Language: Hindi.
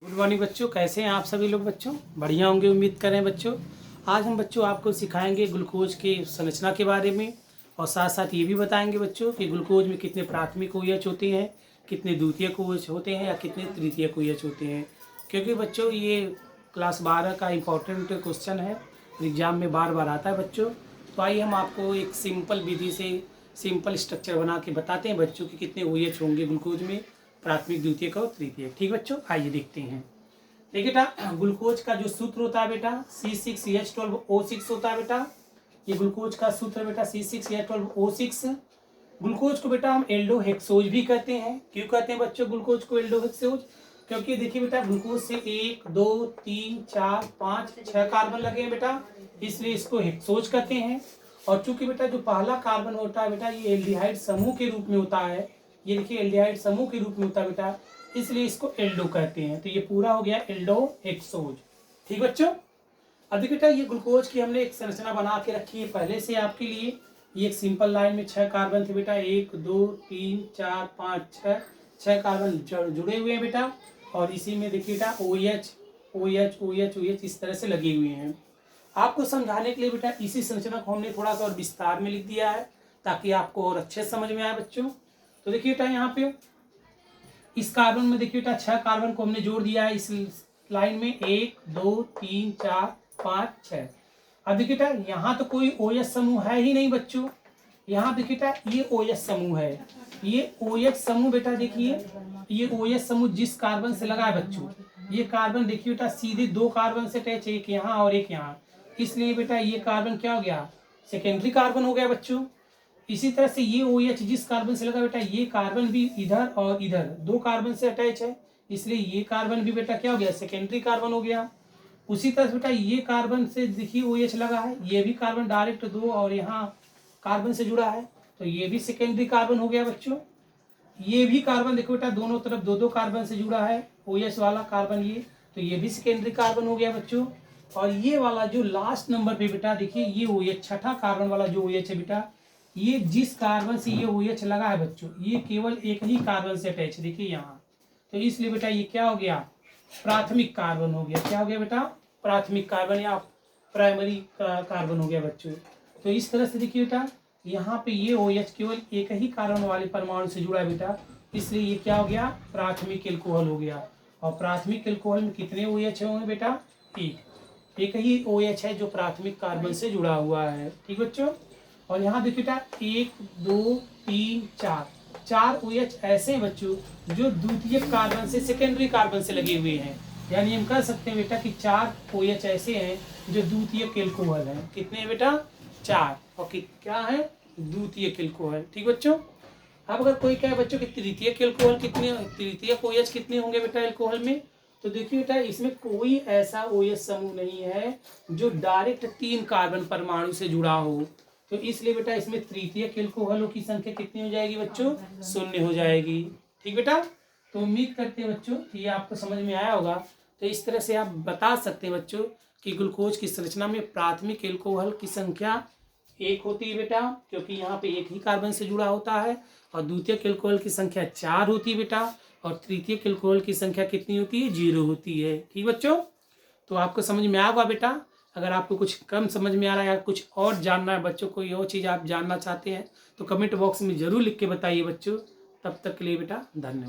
गुड मॉर्निंग बच्चों, कैसे हैं आप सभी लोग बच्चों? बढ़िया होंगे उम्मीद करें बच्चों। आज हम बच्चों आपको सिखाएंगे ग्लूकोज की संरचना के बारे में और साथ साथ ये भी बताएंगे बच्चों कि ग्लूकोज में कितने प्राथमिक OH होते हैं, कितने द्वितीयक OH होते हैं या कितने तृतीयक OH होते हैं। क्योंकि बच्चों ये क्लास 12 का इम्पोर्टेंट क्वेश्चन है, एग्ज़ाम में बार बार आता है बच्चों। तो आइए हम आपको एक सिंपल विधि से सिंपल स्ट्रक्चर बना के बताते हैं बच्चों कि कितने OH होंगे ग्लूकोज में, प्राथमिक, द्वितीयक और तृतीयक। ठीक बच्चों, आइए देखते हैं। देखिए बेटा, ग्लूकोज का जो सूत्र होता है बेटा C6H12O6 होता है बेटा। ये ग्लूकोज का सूत्र है बेटा C6H12O6। ग्लूकोज को बेटा हम एल्डोहेक्सोज भी कहते हैं। क्यों कहते हैं बच्चों ग्लूकोज को एल्डोहेक्सोज? क्योंकि देखिए बेटा, ग्लूकोज से 1 2 3 4 5 6 कार्बन लगे हैं बेटा, इसलिए इसको हेक्सोज कहते हैं। और चूंकि बेटा जो पहला कार्बन होता है बेटा ये एल्डिहाइड समूह के रूप में होता है, ये देखिए एल्डिहाइड समूह के रूप में होता है बेटा, इसलिए इसको एल्डो कहते हैं। तो ये पूरा हो गया एल्डोहेक्सोज। ठीक बच्चों, अब देखिए बेटा ये ग्लूकोज की हमने एक संरचना बना के रखी है पहले से आपके लिए। ये एक सिंपल लाइन में 6 कार्बन थे बेटा, 1 2 3 4 5 6 कार्बन जुड़े हुए हैं बेटा। और इसी में देखिए बेटा OH OH OH OH इस तरह से लगे हुए हैं। आपको समझाने के लिए बेटा इसी संरचना को हमने थोड़ा सा और विस्तार में लिख दिया है ताकि आपको और अच्छे समझ में आए बच्चों। तो देखिए बेटा यहाँ पे इस कार्बन में देखिए बेटा 6 कार्बन को हमने जोड़ दिया है इस लाइन में, 1 2 3 4 5 6। अब देखिए बेटा यहाँ तो कोई OH समूह है ही नहीं बच्चों। यहाँ देखिए बेटा ये OH समूह है, ये OH समूह बेटा देखिए, ये OH समूह जिस कार्बन से लगा है बच्चों, ये कार्बन देखिए बेटा सीधे 2 कार्बन से अटैच, एक यहाँ और एक यहाँ, इसलिए बेटा ये कार्बन क्या हो गया, सेकेंडरी कार्बन हो गया बच्चों। इसी तरह से ये OH जिस कार्बन से लगा बेटा, ये कार्बन भी इधर और इधर 2 कार्बन से अटैच है, इसलिए ये कार्बन भी बेटा क्या हो गया, सेकेंडरी कार्बन हो गया। उसी तरह से बेटा ये कार्बन से देखिए OH लगा है, ये भी कार्बन डायरेक्ट 2 और यहाँ कार्बन से जुड़ा है, तो ये भी सेकेंडरी कार्बन हो गया बच्चों। ये भी कार्बन देखो बेटा दोनों तरफ 2 टकार्बन से जुड़ा है, OH वाला कार्बन ये, तो ये भी सेकेंडरी कार्बन हो गया बच्चों। और ये वाला जो लास्ट नंबर पे बेटा देखिए ये OH छठा कार्बन वाला जो OH है बेटा, ये जिस कार्बन से ये OH लगा है बच्चों, ये केवल एक ही कार्बन से अटैच, देखिए यहाँ, तो इसलिए बेटा ये क्या हो गया, प्राथमिक कार्बन हो गया। क्या हो गया बेटा, प्राथमिक कार्बन या प्राइमरी कार्बन हो गया बच्चों। तो इस तरह से देखिए बेटा यहाँ पे ये OH केवल एक ही कार्बन वाले परमाणु से जुड़ा है बेटा, इसलिए ये क्या हो गया, प्राथमिक एल्कोहल हो गया। और प्राथमिक एल्कोहल में कितने OH होंगे बेटा, एक ही OH है जो प्राथमिक कार्बन से जुड़ा हुआ है। ठीक बच्चों, और यहाँ देखिए बेटा 1 2 3 4 OH ऐसे हैं बच्चों जो द्वितीयक कार्बन से सेकेंडरी कार्बन से लगे हुए हैं। यानी हम कह सकते हैं बेटा कि 4 OH ऐसे हैं जो द्वितीयक एल्कोहल हैं। कितने हैं बेटा, 4, और क्या है, द्वितीयक एल्कोहल। ठीक बच्चों, अब अगर कोई कहे बच्चों कि तृतीयक एल्कोहल कितने, तृतीयक OH कितने होंगे बेटा एल्कोहल में, तो देखिए बेटा इसमें कोई ऐसा OH समूह नहीं है जो डायरेक्ट 3 कार्बन परमाणु से जुड़ा हो, तो इसलिए बेटा इसमें तृतीयक एल्कोहलों की संख्या कितनी हो जाएगी बच्चों, 0 हो जाएगी। ठीक बेटा, तो उम्मीद करते हैं बच्चों कि ये आपको समझ में आया होगा। तो इस तरह से आप बता सकते हैं बच्चों कि ग्लूकोज की संरचना में प्राथमिक एल्कोहल की संख्या 1 होती है बेटा, क्योंकि यहाँ पे एक ही कार्बन से जुड़ा होता है, और द्वितीयक एल्कोहल की संख्या 4 होती है बेटा, और तृतीयक एल्कोहल की संख्या कितनी होती है, 0 होती है। ठीक बच्चों, तो आपको समझ में आया होगा बेटा। अगर आपको कुछ कम समझ में आ रहा है या कुछ और जानना है बच्चों, कोई और चीज़ आप जानना चाहते हैं तो कमेंट बॉक्स में ज़रूर लिख के बताइए बच्चों। तब तक के लिए बेटा धन्यवाद।